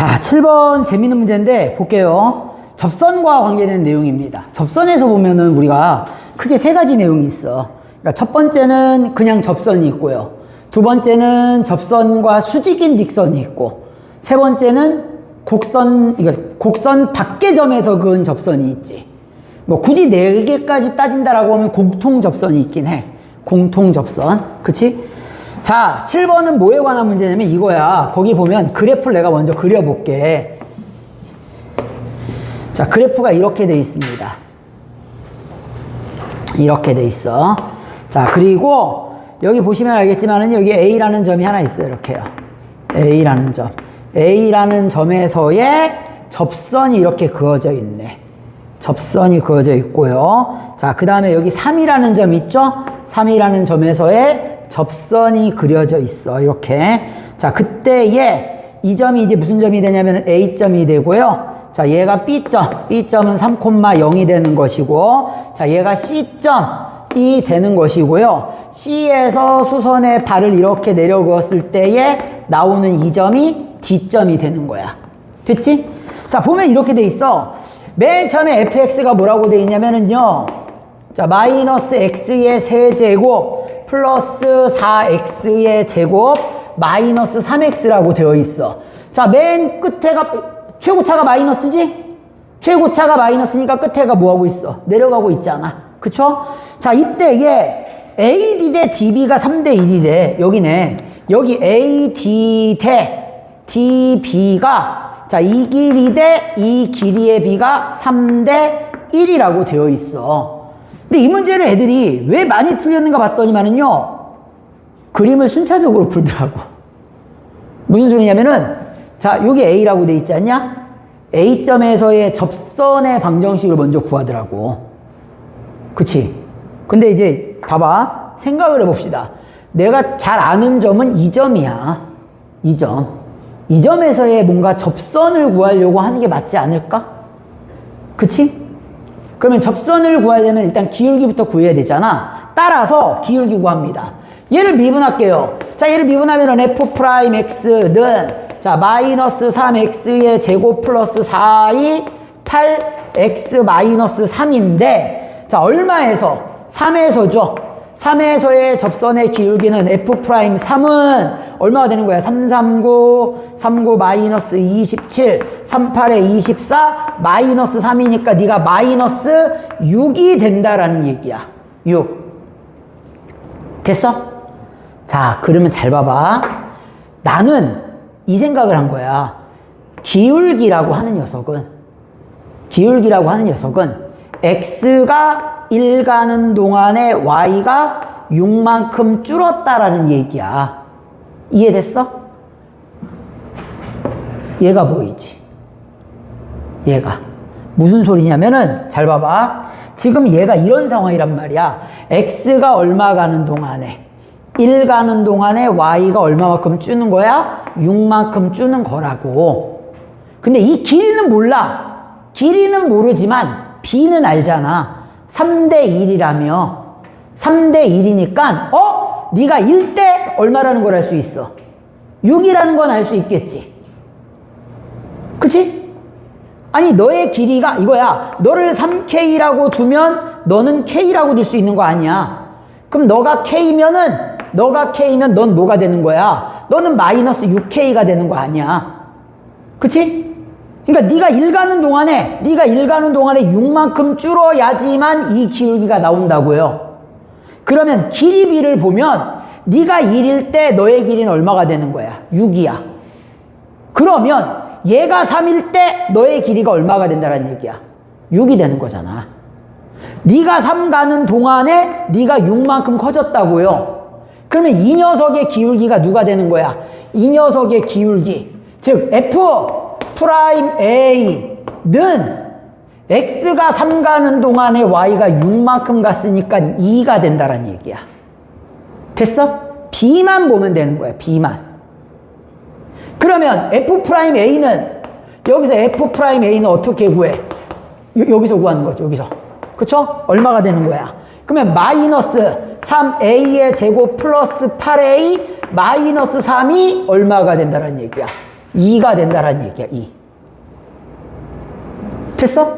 자, 7번 재밌는 문제인데 볼게요. 접선과 관계된 내용입니다. 접선에서 보면은 우리가 크게 세 가지 내용이 있어. 그러니까 첫 번째는 그냥 접선이 있고요. 두 번째는 접선과 수직인 직선이 있고, 세 번째는 곡선 밖의 점에서 그은 접선이 있지. 뭐 굳이 네 개까지 따진다라고 하면 공통 접선이 있긴 해. 공통 접선. 그치? 자, 7번은 뭐에 관한 문제냐면 이거야. 거기 보면 그래프를 내가 먼저 그려볼게. 자, 그래프가 이렇게 돼 있습니다. 이렇게 돼 있어. 자, 그리고 여기 보시면 알겠지만은 여기 A라는 점이 하나 있어요. 이렇게요. A라는 점. A라는 점에서의 접선이 이렇게 그어져 있네. 접선이 그어져 있고요. 자, 그 다음에 여기 3이라는 점 있죠? 3이라는 점에서의 접선이 그려져 있어. 이렇게. 자, 그때에 이 점이 이제 무슨 점이 되냐면 A점이 되고요. 자, 얘가 B점. B점은 3,0이 되는 것이고, 자, 얘가 C점이 되는 것이고요. C에서 수선의 발을 이렇게 내려 그었을 때에 나오는 이 점이 D점이 되는 거야. 됐지? 자, 보면 이렇게 돼 있어. 맨 처음에 fx가 뭐라고 돼 있냐면은요. 자, 마이너스 x의 세제곱 플러스 4x의 제곱 마이너스 3x라고 되어 있어. 자, 맨 끝에가 최고차가 마이너스지? 최고차가 마이너스니까 끝에가 뭐하고 있어? 내려가고 있잖아. 그쵸? 자, 이때에 AD 대 DB가 3대 1이래. 여기네. 여기 AD 대 DB가 자, 이 길이 대 이 길이의 B가 3대 1이라고 되어 있어. 근데 이 문제를 애들이 왜 많이 틀렸는가 봤더니만은요. 그림을 순차적으로 풀더라고. 무슨 소리냐면은 자, 여기 A라고 돼 있지 않냐? A점에서의 접선의 방정식을 먼저 구하더라고. 그치? 근데 이제 봐봐. 생각을 해봅시다. 내가 잘 아는 점은 이 점이야. 이 점. 이 점에서의 뭔가 접선을 구하려고 하는 게 맞지 않을까? 그치? 그러면 접선을 구하려면 일단 기울기부터 구해야 되잖아. 따라서 기울기 구합니다. 얘를 미분할게요. 자, 얘를 미분하면 f'x는 자, 마이너스 3x의 제곱 플러스 4이 8x 마이너스 3인데 자, 얼마에서? 3에서죠. 3에서의 접선의 기울기는 f'3은 얼마가 되는 거야? 39 마이너스 27, 38에 24, 마이너스 3이니까 네가 마이너스 6이 된다라는 얘기야. 6. 됐어? 자, 그러면 잘 봐봐. 나는 이 생각을 한 거야. 기울기라고 하는 녀석은 x가 1 가는 동안에 y가 6만큼 줄었다라는 얘기야. 이해됐어? 얘가 보이지? 얘가. 무슨 소리냐면은, 잘 봐봐. 지금 얘가 이런 상황이란 말이야. x가 얼마 가는 동안에, 1 가는 동안에 y가 얼마만큼 주는 거야? 6만큼 주는 거라고. 근데 이 길이는 몰라. 길이는 모르지만, b는 알잖아. 3대 1이라며. 3대 1이니까, 네가 1대 얼마라는 걸 알 수 있어. 6이라는 건 알 수 있겠지. 그치? 아니, 너의 길이가 이거야. 너를 3K라고 두면 너는 K라고 둘 수 있는 거 아니야. 그럼 너가 K면 넌 뭐가 되는 거야? 너는 마이너스 6K가 되는 거 아니야. 그치? 그러니까 네가 1 가는 동안에 6만큼 줄어야지만 이 기울기가 나온다고요. 그러면 길이 B를 보면 네가 1일 때 너의 길이는 얼마가 되는 거야? 6이야. 그러면 얘가 3일 때 너의 길이가 얼마가 된다는 얘기야? 6이 되는 거잖아. 네가 3 가는 동안에 네가 6만큼 커졌다고요. 그러면 이 녀석의 기울기가 누가 되는 거야? 이 녀석의 기울기. 즉 F'A는 x가 3 가는 동안에 y가 6만큼 갔으니까 2가 된다는 얘기야. 됐어? b만 보면 되는 거야. b만. 그러면 F'A는 여기서 F'A는 어떻게 구해? 여기서 구하는 거죠. 여기서. 그쵸? 얼마가 되는 거야? 그러면 마이너스 3a의 제곱 플러스 8a 마이너스 3이 얼마가 된다는 얘기야? 2가 된다라는 얘기야. 2. 됐어?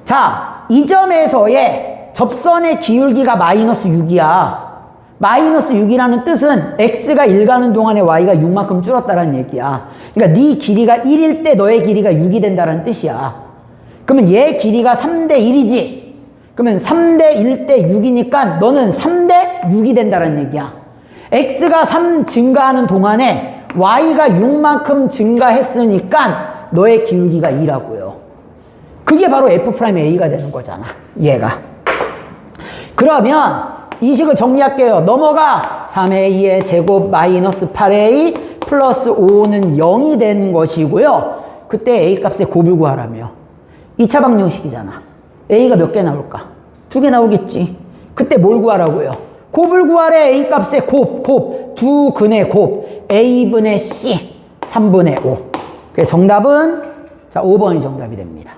자, 이 점에서의 접선의 기울기가 마이너스 6이야. 마이너스 6이라는 뜻은 x가 1 가는 동안에 y가 6만큼 줄었다라는 얘기야. 그러니까 네 길이가 1일 때 너의 길이가 6이 된다는 뜻이야. 그러면 얘 길이가 3대 1이지. 그러면 3대 1 대 6이니까 너는 3대 6이 된다는 얘기야. x가 3 증가하는 동안에 y가 6만큼 증가했으니까 너의 기울기가 2라고요. 그게 바로 f'A가 되는 거잖아. 얘가. 그러면 이 식을 정리할게요. 넘어가. 3a의 제곱 마이너스 8a 플러스 5는 0이 되는 것이고요. 그때 a 값의 곱을 구하라며. 2차 방정식이잖아. a가 몇 개 나올까? 2개 나오겠지. 그때 뭘 구하라고요? 곱을 구하래. a 값의 곱. 2근의 곱. a분의 c 3분의 5. 그래서 정답은 자 5번이 정답이 됩니다.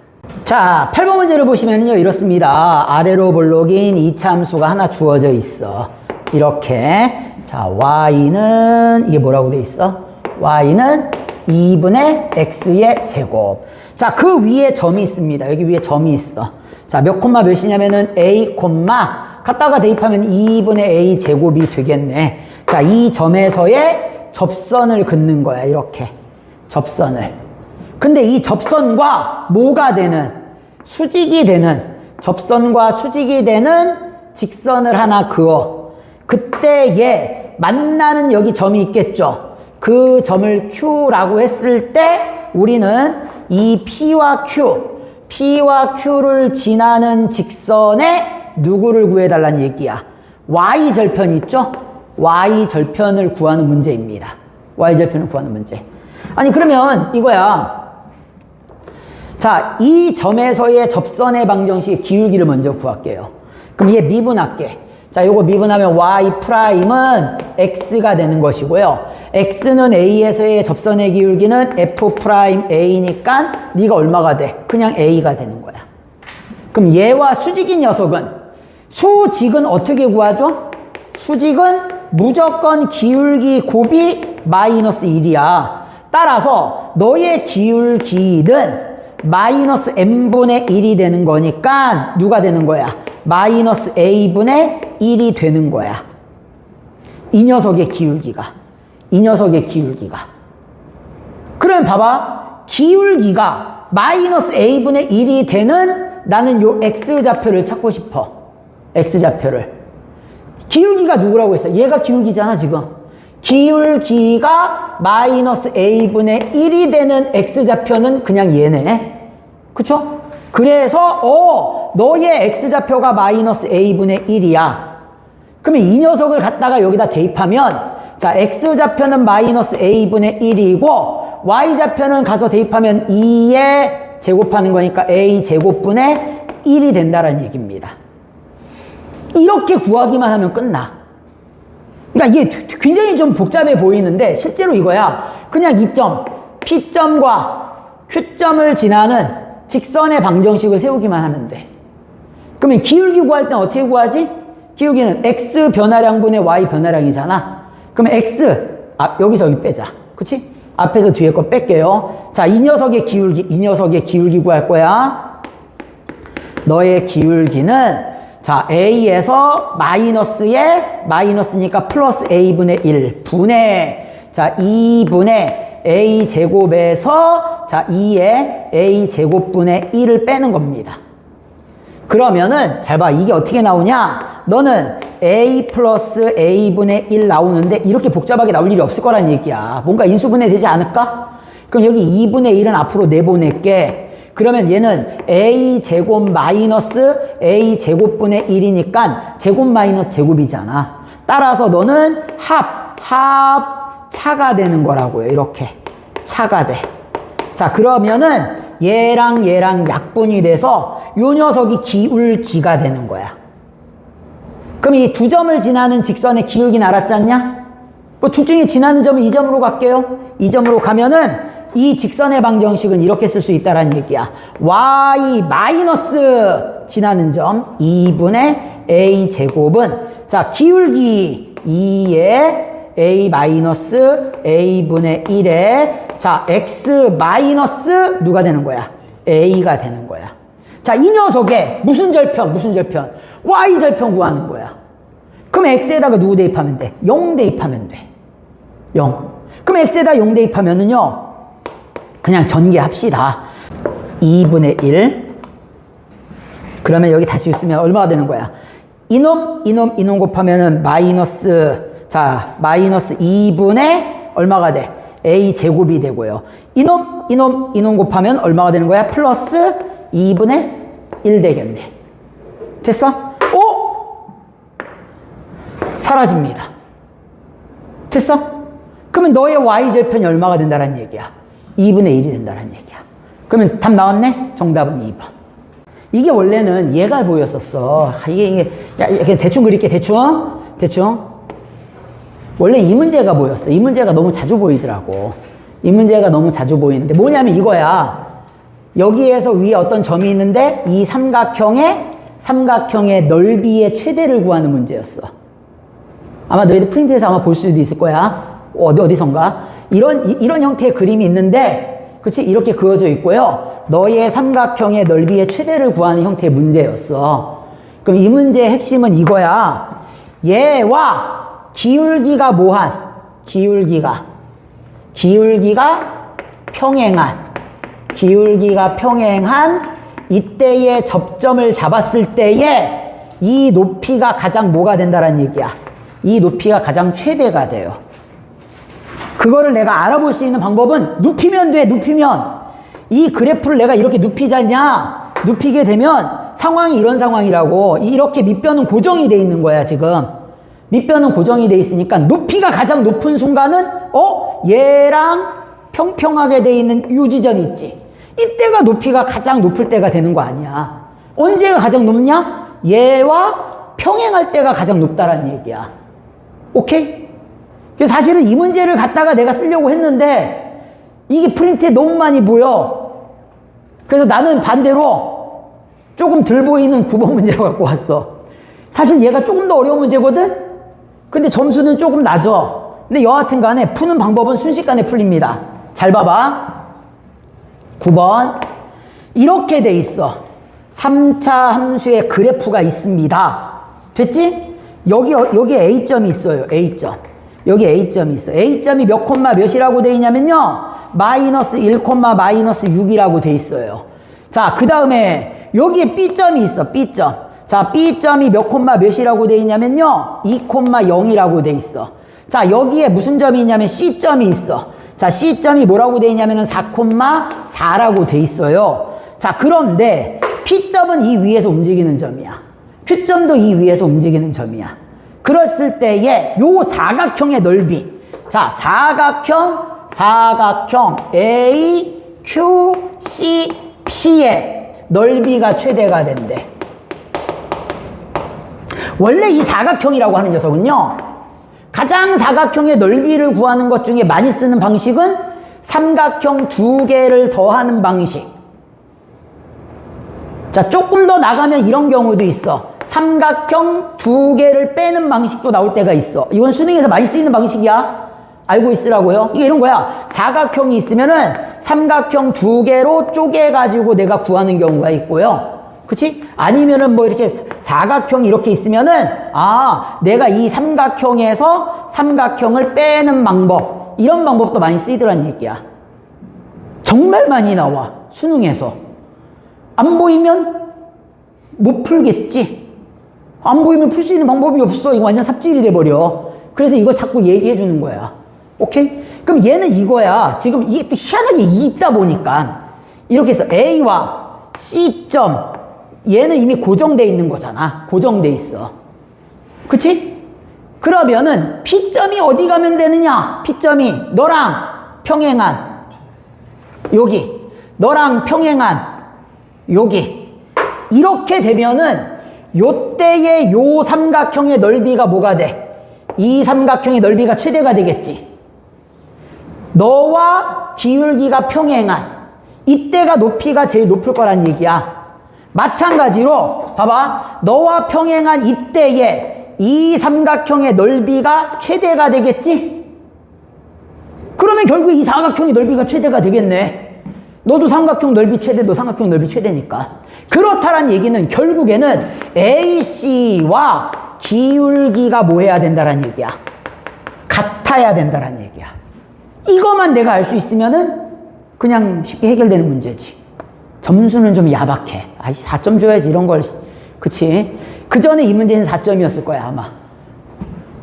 자, 8번 문제를 보시면요 이렇습니다. 아래로 볼록인 이차함수가 하나 주어져 있어. 이렇게. 자, y는 이게 뭐라고 돼 있어? y는 2분의 x의 제곱. 자, 그 위에 점이 있습니다. 여기 위에 점이 있어. 자, 몇 콤마 몇이냐면은 a 콤마 갖다가 대입하면 2분의 a 제곱이 되겠네. 자, 이 점에서의 접선을 긋는 거야. 이렇게. 접선을. 근데 이 접선과 뭐가 되는, 수직이 되는, 접선과 수직이 되는 직선을 하나 그어. 그때에 만나는 여기 점이 있겠죠. 그 점을 Q라고 했을 때 우리는 이 P와 Q를 지나는 직선에 누구를 구해달라는 얘기야? Y절편 있죠? Y절편을 구하는 문제입니다. Y절편을 구하는 문제. 아니 그러면 이거야. 자, 이 점에서의 접선의 방정식의 기울기를 먼저 구할게요. 그럼 얘 미분할게. 자, 요거 미분하면 y'은 x가 되는 것이고요. x는 a에서의 접선의 기울기는 f'a니까 네가 얼마가 돼? 그냥 a가 되는 거야. 그럼 얘와 수직인 녀석은, 수직은 어떻게 구하죠? 수직은 무조건 기울기 곱이 마이너스 1이야. 따라서 너의 기울기는 마이너스 n분의 1이 되는 거니까 누가 되는 거야? 마이너스 a분의 1이 되는 거야. 이 녀석의 기울기가. 그러면 봐봐. 기울기가 마이너스 a분의 1이 되는 나는 요 x좌표를 찾고 싶어. x좌표를. 기울기가 누구라고 했어? 얘가 기울기잖아 지금. 기울기가 마이너스 a분의 1이 되는 x좌표는 그냥 얘네. 그쵸? 그래서 너의 x좌표가 마이너스 a분의 1이야. 그러면 이 녀석을 갖다가 여기다 대입하면 자, x좌표는 마이너스 a분의 1이고 y좌표는 가서 대입하면 2에 제곱하는 거니까 a 제곱분의 1이 된다는 얘기입니다. 이렇게 구하기만 하면 끝나. 그러니까 이게 굉장히 좀 복잡해 보이는데 실제로 이거야. 그냥 이 점, P점과 Q점을 지나는 직선의 방정식을 세우기만 하면 돼. 그러면 기울기 구할 땐 어떻게 구하지? 기울기는 x 변화량분의 y 변화량이잖아. 그러면 x, 여기서 여기 빼자. 그치? 앞에서 뒤에 거 뺄게요. 자, 이 녀석의 기울기 구할 거야. 너의 기울기는 자, a에서 마이너스니까 플러스 a분의 1 분의 자, 2분의 a 제곱에서 자, 2에 a 제곱분의 1을 빼는 겁니다. 그러면은 잘 봐. 이게 어떻게 나오냐? 너는 a 플러스 a분의 1 나오는데 이렇게 복잡하게 나올 일이 없을 거란 얘기야. 뭔가 인수분해 되지 않을까? 그럼 여기 2분의 1은 앞으로 내보낼게. 그러면 얘는 a 제곱 마이너스 a 제곱분의 1이니까 제곱 마이너스 제곱이잖아. 따라서 너는 차가 되는 거라고요. 이렇게 차가 돼. 자, 그러면은 얘랑 약분이 돼서 요 녀석이 기울기가 되는 거야. 그럼 이 두 점을 지나는 직선의 기울기는 알았지 않냐? 뭐 둘 중에 지나는 점은 이 점으로 갈게요. 이 점으로 가면은 이 직선의 방정식은 이렇게 쓸 수 있다는 얘기야. y 마이너스 지나는 점 2분의 a 제곱은 자, 기울기 2의 a 마이너스 a분의 1에 자 x 마이너스 누가 되는 거야? a가 되는 거야. 자, 이 녀석의 무슨 절편? y 절편 구하는 거야. 그럼 x에다가 누구 대입하면 돼? 0 대입하면 돼. 0. 그럼 x에다 0 대입하면은요, 그냥 전개합시다. 2분의 1. 그러면 여기 다시 쓰면 얼마가 되는 거야? 이놈 곱하면은 마이너스, 자, 마이너스 2분의 얼마가 돼? a 제곱이 되고요. 이놈 곱하면 얼마가 되는 거야? 플러스 2분의 1 되겠네. 됐어? 오! 사라집니다. 됐어? 그러면 너의 y절편이 얼마가 된다는 얘기야? 2분의 1이 된다는 얘기야. 그러면 답 나왔네? 정답은 2번. 이게 원래는 얘가 보였었어. 이게 야, 대충 그릴게. 대충. 원래 이 문제가 보였어. 이 문제가 너무 자주 보이더라고. 이 문제가 너무 자주 보이는데 뭐냐면 이거야. 여기에서 위에 어떤 점이 있는데 이 삼각형의 넓이의 최대를 구하는 문제였어. 아마 너희들 프린트에서 아마 볼 수도 있을 거야. 어디선가. 이런 형태의 그림이 있는데, 그치? 이렇게 그어져 있고요. 너의 삼각형의 넓이의 최대를 구하는 형태의 문제였어. 그럼 이 문제의 핵심은 이거야. 얘와 기울기가 뭐한? 기울기가 평행한 이때의 접점을 잡았을 때에 이 높이가 가장 뭐가 된다는 얘기야. 이 높이가 가장 최대가 돼요. 그거를 내가 알아볼 수 있는 방법은 눕히면 돼. 이 그래프를 내가 이렇게 눕히자냐, 눕히게 되면 상황이 이런 상황이라고. 이렇게 밑변은 고정이 돼 있는 거야. 지금 밑변은 고정이 돼 있으니까 높이가 가장 높은 순간은 얘랑 평평하게 돼 있는 요 지점이 있지. 이때가 높이가 가장 높을 때가 되는 거 아니야. 언제가 가장 높냐? 얘와 평행할 때가 가장 높다라는 얘기야. 오케이? 그래서 사실은 이 문제를 갖다가 내가 쓰려고 했는데 이게 프린트에 너무 많이 보여. 그래서 나는 반대로 조금 덜 보이는 9번 문제를 갖고 왔어. 사실 얘가 조금 더 어려운 문제거든? 근데 점수는 조금 낮아. 근데 여하튼 간에 푸는 방법은 순식간에 풀립니다. 잘 봐봐. 9번. 이렇게 돼 있어. 3차 함수의 그래프가 있습니다. 됐지? 여기 A점이 있어요. A점. 여기 A점이 있어. A점이 몇 콤마 몇이라고 돼 있냐면요. 마이너스 1 콤마 마이너스 6이라고 돼 있어요. 자, 그 다음에 여기에 B점이 있어. B점. 자, B점이 몇 콤마 몇이라고 돼 있냐면요. 2 콤마 0이라고 돼 있어. 자, 여기에 무슨 점이 있냐면 C점이 있어. 자, C점이 뭐라고 돼 있냐면은 4 콤마 4라고 돼 있어요. 자, 그런데 P점은 이 위에서 움직이는 점이야. Q점도 이 위에서 움직이는 점이야. 그랬을 때에 요 사각형의 넓이. 자, 사각형 A, Q, C, P의 넓이가 최대가 된대. 원래 이 사각형이라고 하는 녀석은요, 가장 사각형의 넓이를 구하는 것 중에 많이 쓰는 방식은 삼각형 2개를 더하는 방식. 자, 조금 더 나가면 이런 경우도 있어. 삼각형 2개를 빼는 방식도 나올 때가 있어. 이건 수능에서 많이 쓰이는 방식이야. 알고 있으라고요. 이게 이런 거야. 사각형이 있으면은 삼각형 2개로 쪼개가지고 내가 구하는 경우가 있고요. 그치? 아니면은 뭐 이렇게 사각형이 이렇게 있으면은, 내가 이 삼각형에서 삼각형을 빼는 방법. 이런 방법도 많이 쓰이더란 얘기야. 정말 많이 나와. 수능에서. 안 보이면 못 풀겠지. 안 보이면 풀 수 있는 방법이 없어. 이거 완전 삽질이 돼버려. 그래서 이거 자꾸 얘기해 주는 거야. 오케이? 그럼 얘는 이거야. 지금 이게 또 희한하게 있다 보니까 이렇게 해서 A와 C점, 얘는 이미 고정돼 있는 거잖아. 고정돼 있어. 그치? 그러면은 P점이 어디 가면 되느냐? P점이 너랑 평행한 여기, 너랑 평행한 여기. 이렇게 되면은 요때의 요 삼각형의 넓이가 뭐가 돼? 이 삼각형의 넓이가 최대가 되겠지. 너와 기울기가 평행한 이때가 높이가 제일 높을 거란 얘기야. 마찬가지로 봐봐. 너와 평행한 이때에 이 삼각형의 넓이가 최대가 되겠지? 그러면 결국 이 사각형의 넓이가 최대가 되겠네. 너도 삼각형 넓이 최대, 너 삼각형 넓이 최대니까. 그렇다란 얘기는 결국에는 AC와 기울기가 뭐 해야 된다란 얘기야? 같아야 된다란 얘기야. 이것만 내가 알 수 있으면은 그냥 쉽게 해결되는 문제지. 점수는 좀 야박해. 아이, 4점 줘야지, 이런 걸. 그치? 그 전에 이 문제는 4점이었을 거야, 아마.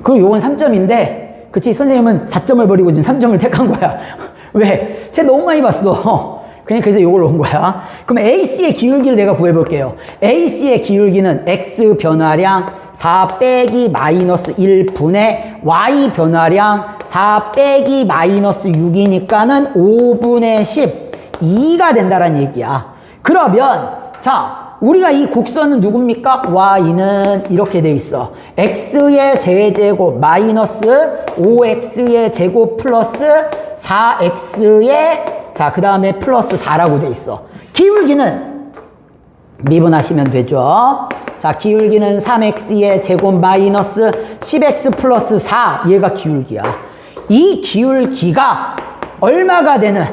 그리고 요건 3점인데, 그치? 선생님은 4점을 버리고 지금 3점을 택한 거야. 왜? 쟤 너무 많이 봤어. 그냥 그래서 요걸 놓은 거야. 그럼 AC의 기울기를 내가 구해볼게요. AC의 기울기는 X 변화량 4 빼기 마이너스 1분의 Y 변화량 4 빼기 마이너스 6이니까는 5분의 10, 2가 된다는 얘기야. 그러면, 자, 우리가 이 곡선은 누굽니까? Y는 이렇게 돼 있어. X의 세제곱 마이너스 5X의 제곱 플러스 4X의 자, 그 다음에 플러스 4라고 돼 있어. 기울기는 미분하시면 되죠. 자, 기울기는 3x의 제곱 마이너스 10x 플러스 4. 얘가 기울기야. 이 기울기가 얼마가 되는?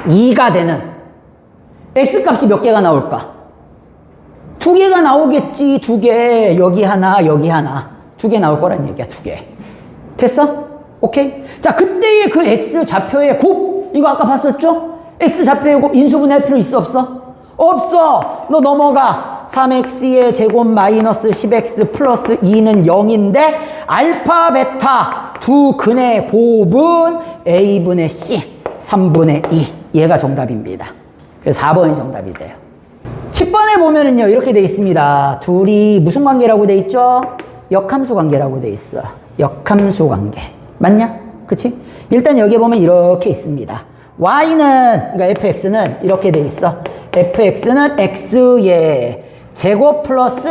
2가 되는. x값이 몇 개가 나올까? 2개가 나오겠지. 2개. 여기 하나, 여기 하나. 2개 나올 거란 얘기야. 2개. 됐어? 오케이? 자, 그때의 그 x 좌표의 곱. 이거 아까 봤었죠? x 좌표의 곱 인수분해할 필요 있어 없어? 없어. 너 넘어가. 3x의 제곱 마이너스 10x 플러스 2는 0인데 알파 베타 두 근의 곱은 a분의 c 3분의 2. 얘가 정답입니다. 그래서 4번이 정답이 돼요. 10번에 보면은요 이렇게 돼 있습니다. 둘이 무슨 관계라고 돼 있죠? 역함수 관계라고 돼 있어. 역함수 관계. 맞냐? 그치? 일단 여기 보면 이렇게 있습니다. y는, 그러니까 fx는 이렇게 돼 있어. fx는 x의 제곱 플러스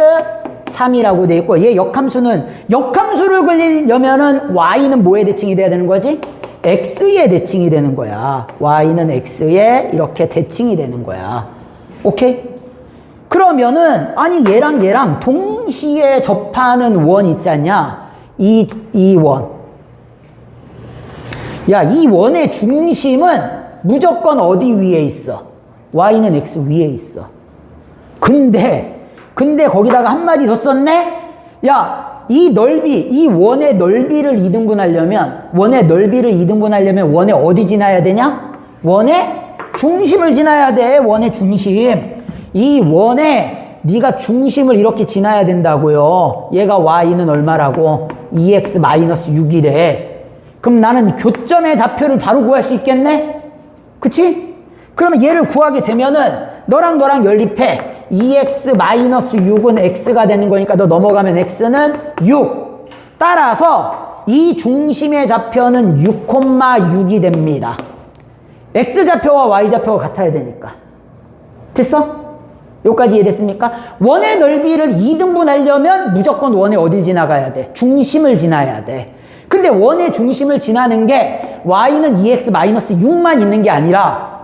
3이라고 돼 있고, 얘 역함수는, 역함수를 그리려면은 y는 뭐의 대칭이 돼야 되는 거지? x의 대칭이 되는 거야. y는 x의 이렇게 대칭이 되는 거야. 오케이? 그러면은, 아니, 얘랑 동시에 접하는 원 있잖냐? 이 원. 야, 이 원의 중심은 무조건 어디 위에 있어? y는 x 위에 있어. 근데 거기다가 한마디 더 썼네? 야, 이 넓이, 이 원의 넓이를 이등분하려면 원의 어디 지나야 되냐? 원의 중심을 지나야 돼. 원의 중심. 이 원에 네가 중심을 이렇게 지나야 된다고요. 얘가 y는 얼마라고? 2x-6이래. 그럼 나는 교점의 좌표를 바로 구할 수 있겠네? 그치? 그러면 얘를 구하게 되면은 너랑 연립해. 2x-6은 x가 되는 거니까 너 넘어가면 x는 6. 따라서 이 중심의 좌표는 6,6이 됩니다. x좌표와 y좌표가 같아야 되니까. 됐어? 여기까지 이해됐습니까? 원의 넓이를 2등분하려면 무조건 원의 어딜 지나가야 돼? 중심을 지나야 돼. 근데 원의 중심을 지나는 게 y는 2x-6만 있는 게 아니라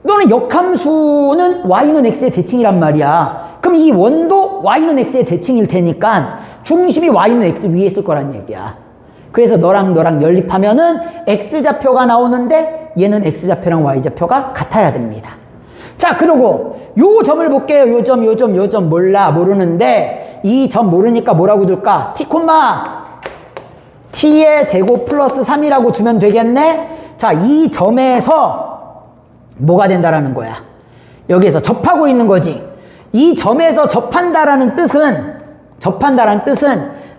너는 역함수는 y는 x의 대칭이란 말이야. 그럼 이 원도 y는 x의 대칭일 테니까 중심이 y는 x 위에 있을 거란 얘기야. 그래서 너랑 연립하면은 x좌표가 나오는데 얘는 x좌표랑 y좌표가 같아야 됩니다. 자, 그리고 요 점을 볼게요. 요 점 모르는데 이 점 모르니까 뭐라고 둘까? t, t의 제곱 플러스 3이라고 두면 되겠네? 자, 이 점에서 뭐가 된다라는 거야? 여기에서 접하고 있는 거지. 이 점에서 접한다라는 뜻은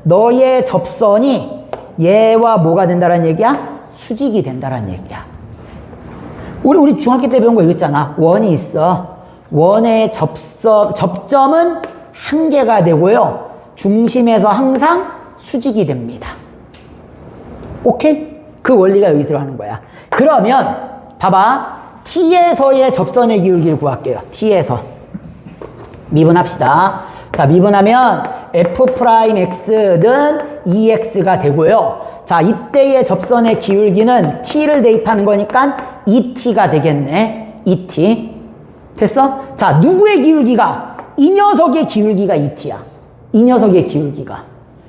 너의 접선이 얘와 뭐가 된다라는 얘기야? 수직이 된다라는 얘기야. 우리 중학교 때 배운 거 이거 있잖아. 원이 있어. 원의 접점은 한 개가 되고요. 중심에서 항상 수직이 됩니다. 오케이? 그 원리가 여기 들어가는 거야. 그러면 봐봐. t에서의 접선의 기울기를 구할게요. t에서. 미분합시다. 자, 미분하면 f'x는 2x가 되고요. 자, 이때의 접선의 기울기는 t를 대입하는 거니까 2t가 되겠네. 2t. 됐어? 자, 누구의 기울기가? 이 녀석의 기울기가 2t야. 이 녀석의 기울기가.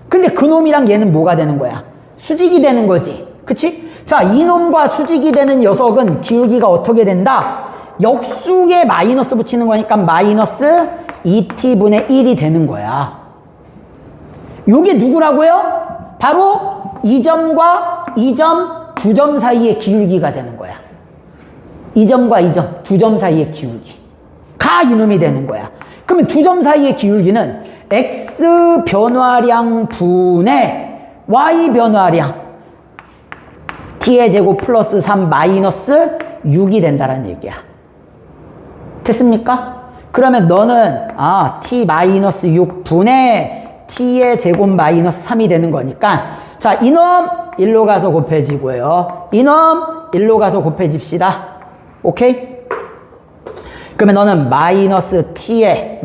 근데 그놈이랑 얘는 뭐가 되는 거야? 수직이 되는 거지. 그치? 자, 이놈과 수직이 되는 녀석은 기울기가 어떻게 된다? 역수에 마이너스 붙이는 거니까 마이너스 2t분의 1이 되는 거야. 요게 누구라고요? 바로 이 점과 이 점, 두 점 사이의 기울기가 되는 거야. 이 점과 이 점, 두 점 사이의 기울기가 이놈이 되는 거야. 그러면 두 점 사이의 기울기는 x 변화량 분의 y 변화량 t의 제곱 플러스 3 마이너스 6이 된다는 얘기야. 됐습니까? 그러면 너는 t 마이너스 6분의 t의 제곱 마이너스 3이 되는 거니까 자, 이놈 1로 가서 곱해지고요. 이놈 1로 가서 곱해집시다. 오케이? 그러면 너는 마이너스 t에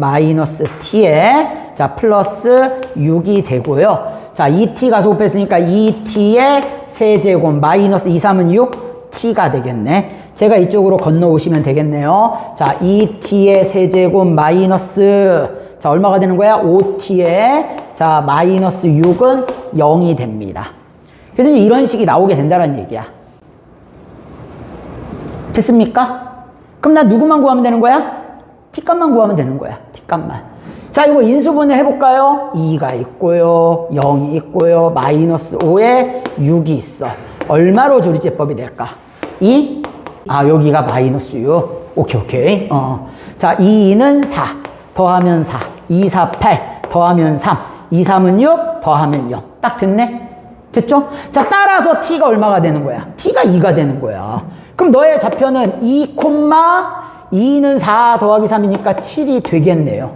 자 플러스 6이 되고요. 자 2t 가서 곱했으니까 2t의 세제곱 마이너스 2, 3은 6 t가 되겠네. 제가 이쪽으로 건너오시면 되겠네요. 자 2t의 세제곱 마이너스 자 얼마가 되는 거야? 5t의 자 마이너스 6은 0이 됩니다. 그래서 이제 이런 식이 나오게 된다는 얘기야. 됐습니까? 그럼 나 누구만 구하면 되는 거야? t값만 구하면 되는 거야. t값만. 자, 이거 인수분해 해볼까요? 2가 있고요. 0이 있고요. 마이너스 5에 6이 있어. 얼마로 조리제법이 될까? 2? 여기가 마이너스 6. 오케이. 자, 2는 4. 더하면 4. 2, 4, 8. 더하면 3. 2, 3은 6. 더하면 0. 딱 됐네? 됐죠? 자, 따라서 t가 얼마가 되는 거야? t가 2가 되는 거야. 그럼 너의 좌표는 2는 4 더하기 3이니까 7이 되겠네요.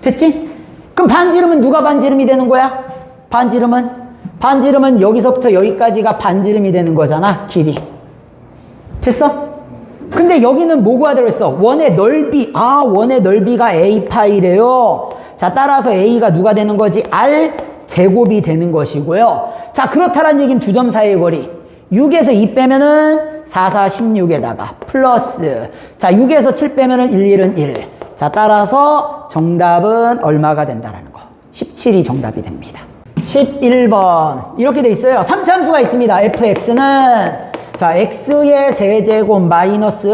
됐지? 그럼 반지름은 누가 반지름이 되는 거야? 반지름은 여기서부터 여기까지가 반지름이 되는 거잖아. 길이. 됐어? 근데 여기는 뭐 구하기로 했어? 원의 넓이. 원의 넓이가 a파이래요. 자, 따라서 a가 누가 되는 거지? r 제곱이 되는 것이고요. 자, 그렇다란 얘기는 두 점 사이의 거리. 6에서 2 빼면은 4, 4, 16에다가 플러스 자 6에서 7 빼면은 1, 1은 1. 자 따라서 정답은 얼마가 된다라는 거. 17이 정답이 됩니다. 11번 이렇게 돼 있어요. 3차함수가 있습니다. fx는 자 x의 세제곱 마이너스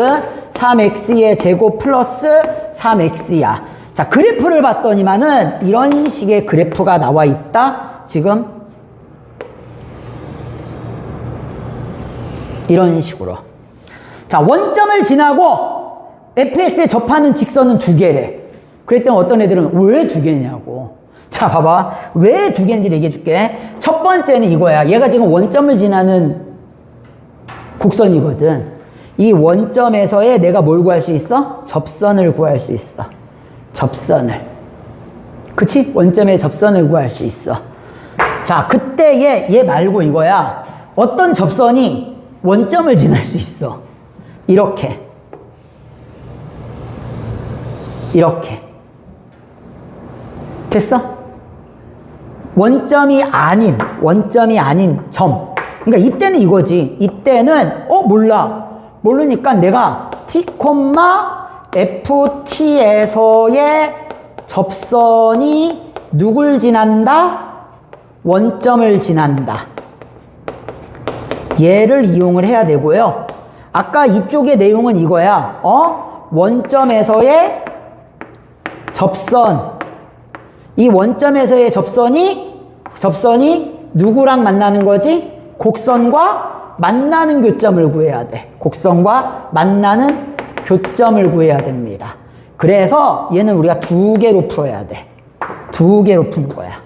3x의 제곱 플러스 3x야. 자 그래프를 봤더니만은 이런 식의 그래프가 나와 있다. 지금 이런 식으로. 자, 원점을 지나고 fx에 접하는 직선은 두 개래. 그랬더니 어떤 애들은 왜 두 개냐고. 자, 봐봐. 왜 두 개인지 얘기해 줄게. 첫 번째는 이거야. 얘가 지금 원점을 지나는 곡선이거든. 이 원점에서의 내가 뭘 구할 수 있어? 접선을 구할 수 있어. 접선을. 그치? 원점의 접선을 구할 수 있어. 자, 그때 얘 말고 이거야. 어떤 접선이 원점을 지날 수 있어. 이렇게. 됐어? 원점이 아닌 점. 그러니까 이때는 이거지. 이때는 몰라. 모르니까 내가 t, ft에서의 접선이 누굴 지난다? 원점을 지난다. 얘를 이용을 해야 되고요. 아까 이쪽의 내용은 이거야. 원점에서의 접선. 이 원점에서의 접선이 누구랑 만나는 거지? 곡선과 만나는 교점을 구해야 돼. 곡선과 만나는 교점을 구해야 됩니다. 그래서 얘는 우리가 두 개로 풀어야 돼. 두 개로 푸는 거야.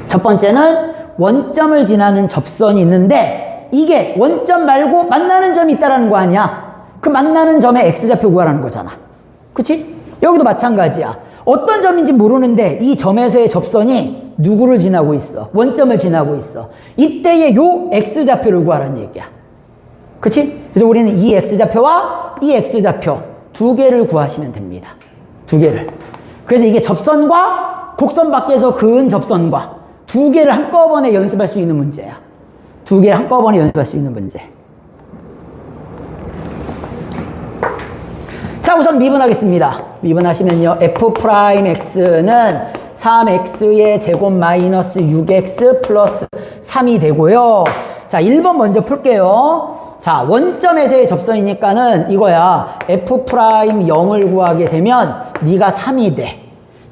첫 번째는 원점을 지나는 접선이 있는데 이게 원점 말고 만나는 점이 있다라는 거 아니야? 그 만나는 점의 x좌표 구하라는 거잖아. 그치? 여기도 마찬가지야. 어떤 점인지 모르는데 이 점에서의 접선이 누구를 지나고 있어? 원점을 지나고 있어. 이때의 요 x좌표를 구하라는 얘기야. 그치? 그래서 우리는 이 x좌표와 이 x좌표 두 개를 구하시면 됩니다. 두 개를. 그래서 이게 접선과 곡선 밖에서 그은 접선과 두 개를 한꺼번에 연습할 수 있는 문제야. 두 개를 한꺼번에 연습할 수 있는 문제. 자, 우선 미분하겠습니다. 미분하시면요. f'x는 3x의 제곱 마이너스 6x 플러스 3이 되고요. 자, 1번 먼저 풀게요. 자, 원점에서의 접선이니까는 이거야. f'0을 구하게 되면 네가 3이 돼.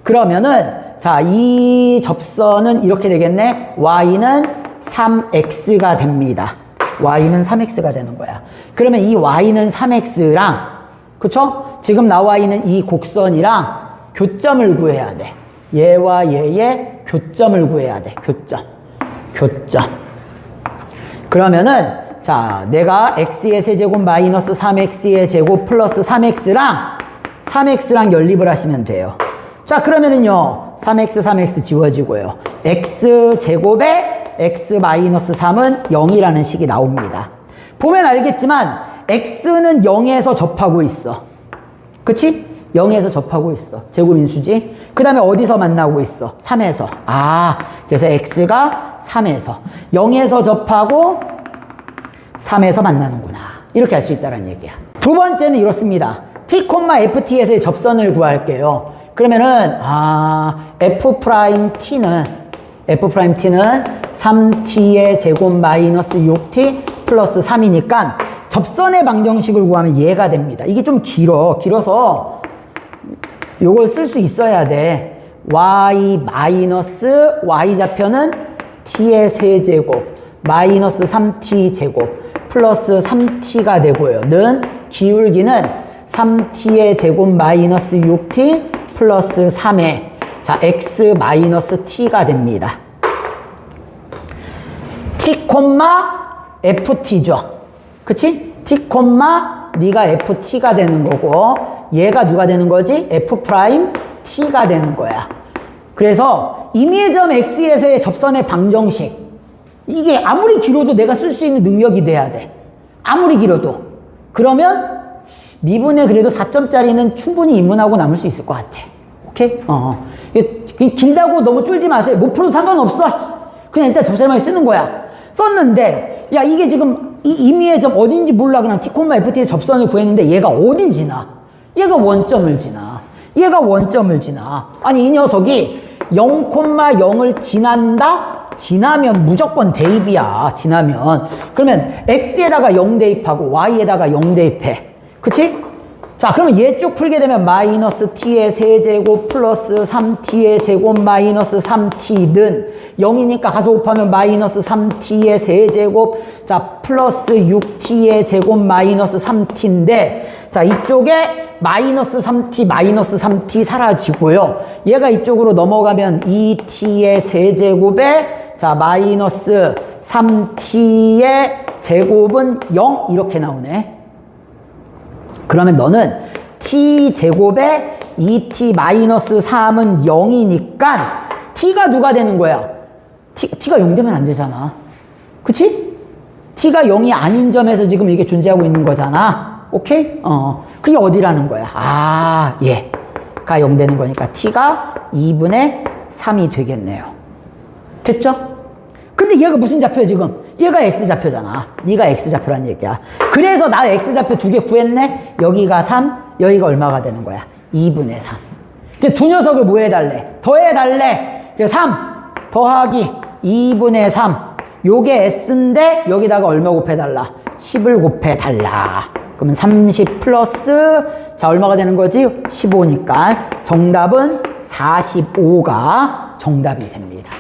그러면은 자, 이 접선은 이렇게 되겠네. y는 3x가 됩니다. y는 3x가 되는 거야. 그러면 이 y는 3x랑 그쵸? 지금 나와 있는 이 곡선이랑 교점을 구해야 돼. 얘와 얘의 교점을 구해야 돼. 교점. 그러면은 자, 내가 x의 세제곱 마이너스 3x의 제곱 플러스 3x랑 연립을 하시면 돼요. 자, 그러면은요. 3x 지워지고요. x제곱에 x 마이너스 3은 0이라는 식이 나옵니다. 보면 알겠지만 x는 0에서 접하고 있어. 그치? 0에서 접하고 있어. 제곱인수지? 그 다음에 어디서 만나고 있어? 3에서. 아, 그래서 x가 3에서. 0에서 접하고 3에서 만나는구나. 이렇게 할 수 있다는 얘기야. 두 번째는 이렇습니다. t, ft에서의 접선을 구할게요. 그러면은, f't는 3t의 제곱 마이너스 6t 플러스 3이니까 접선의 방정식을 구하면 얘가 됩니다. 이게 좀 길어서 요걸 쓸 수 있어야 돼. y 마이너스 y좌표는 t의 세제곱 마이너스 3t 제곱 플러스 3t가 되고요. 는 기울기는 3t의 제곱 마이너스 6t 플러스 3에 자 x 마이너스 t가 됩니다. t, ft죠. 그치? t, 네가 ft가 되는 거고 얘가 누가 되는 거지? f't가 되는 거야. 그래서 임의의 점 x에서의 접선의 방정식 이게 아무리 길어도 내가 쓸 수 있는 능력이 돼야 돼. 아무리 길어도. 그러면 미분에 그래도 4점짜리는 충분히 입문하고 남을 수 있을 것 같아. 오케이? 길다고 너무 쫄지 마세요. 못 풀어도 상관없어. 그냥 일단 접선만 쓰는 거야. 썼는데 야 이게 지금 이 임의의 점 어딘지 몰라. 그냥 t, ft의 접선을 구했는데 얘가 어딜 지나? 얘가 원점을 지나. 아니 이 녀석이 0,0을 지나면 무조건 대입이야. 그러면 x에다가 0 대입하고 y에다가 0 대입해. 그치? 자, 그러면 얘 쭉 풀게 되면 마이너스 t의 세제곱 플러스 3t의 제곱 마이너스 3t는 0이니까 가서 곱하면 마이너스 3t의 세제곱 자 플러스 6t의 제곱 마이너스 3t인데 자 이쪽에 마이너스 3t 사라지고요. 얘가 이쪽으로 넘어가면 2t의 세제곱에 자 마이너스 3t의 제곱은 0 이렇게 나오네. 그러면 너는 t제곱에 2t 마이너스 3은 0이니까 t가 누가 되는 거야? t가 0 되면 안 되잖아. 그치? t가 0이 아닌 점에서 지금 이게 존재하고 있는 거잖아. 오케이? 그게 어디라는 거야? 얘가 0 되는 거니까 t가 2분의 3이 되겠네요. 됐죠? 근데 얘가 무슨 좌표야 지금? 얘가 x좌표잖아. 네가 x좌표란 얘기야. 그래서 나 x좌표 2개 구했네? 여기가 3, 여기가 얼마가 되는 거야? 2분의 3. 그래서 두 녀석을 뭐 해달래? 더해달래. 그래서 3 더하기 2분의 3. 요게 s인데 여기다가 얼마 곱해달라? 10을 곱해달라. 그러면 30 플러스 자 얼마가 되는 거지? 15니까 정답은 45가 정답이 됩니다.